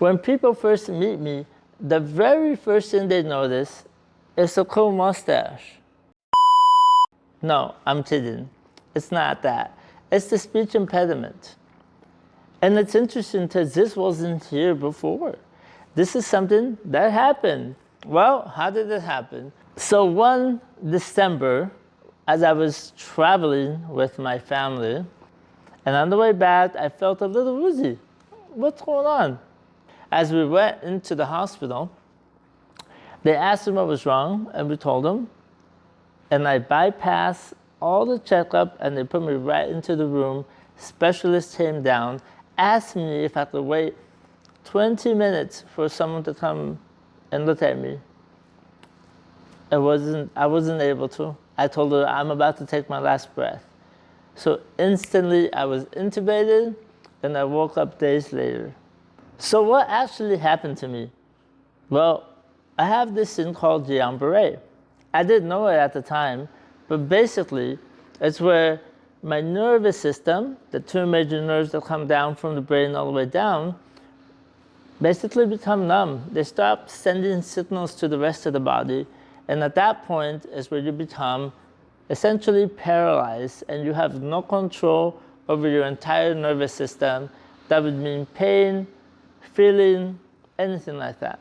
When people first meet me, the very first thing they notice is a cool mustache. No, I'm kidding. It's not that. It's the speech impediment. And it's interesting because this wasn't here before. This is something that happened. Well, how did it happen? So one December, as I was traveling with my family, and on the way back, I felt a little woozy. What's going on? As we went into the hospital, they asked me what was wrong, and we told them. And I bypassed all the checkup, and they put me right into the room. Specialist came down, asked me if I could wait 20 minutes for someone to come and look at me. I wasn't able to. I told her I'm about to take my last breath. So instantly I was intubated, and I woke up days later. So what actually happened to me? Well, I have this thing called Guillain-Barré. I didn't know it at the time, but basically it's where my nervous system, the two major nerves that come down from the brain all the way down, basically become numb. They stop sending signals to the rest of the body, and at that point is where you become essentially paralyzed, and you have no control over your entire nervous system. That would mean pain, feeling, anything like that.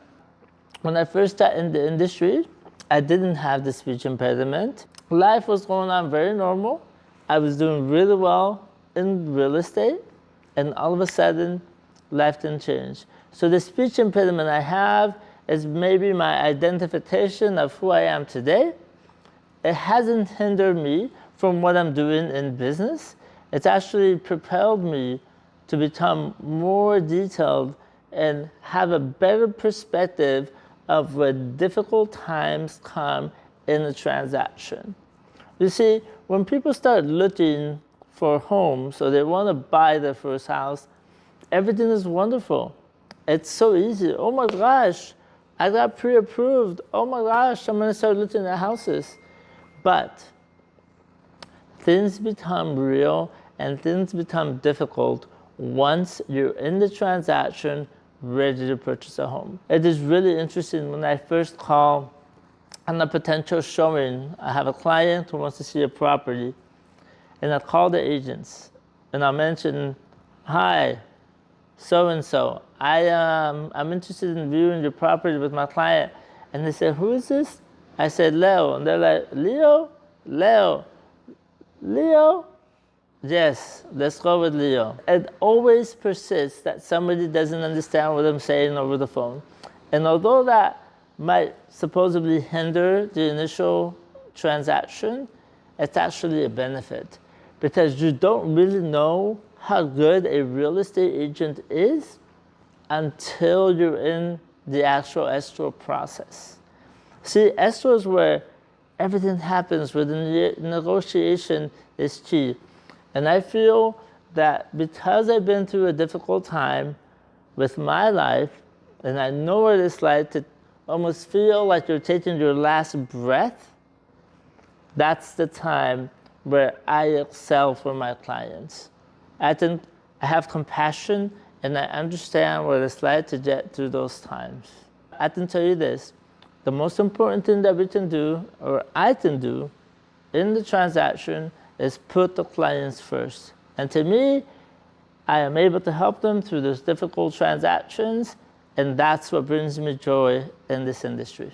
When I first got in the industry, I didn't have the speech impediment. Life was going on very normal. I was doing really well in real estate, and all of a sudden, life didn't change. So the speech impediment I have is maybe my identification of who I am today. It hasn't hindered me from what I'm doing in business. It's actually propelled me to become more detailed and have a better perspective of when difficult times come in a transaction. You see, when people start looking for homes or they want to buy their first house, everything is wonderful. It's so easy. Oh my gosh, I got pre-approved. Oh my gosh, I'm going to start looking at houses. But things become real and things become difficult once you're in the transaction ready to purchase a home. It is really interesting when I first call on a potential showing. I have a client who wants to see a property, and I call the agents and I mention, hi, so-and-so, I'm interested in viewing your property with my client. And they say, who is this? I said, Leo. And they're like, Leo? Leo? Leo? Yes, let's go with Leo. It always persists that somebody doesn't understand what I'm saying over the phone. And although that might supposedly hinder the initial transaction, it's actually a benefit, because you don't really know how good a real estate agent is until you're in the actual escrow process. See, escrow is where everything happens, where the negotiation is key. And I feel that because I've been through a difficult time with my life, and I know what it's like to almost feel like you're taking your last breath, that's the time where I excel for my clients. I think I have compassion, and I understand what it's like to get through those times. I can tell you this, the most important thing that we can do, or I can do, in the transaction is put the clients first. And to me, I am able to help them through those difficult transactions, and that's what brings me joy in this industry.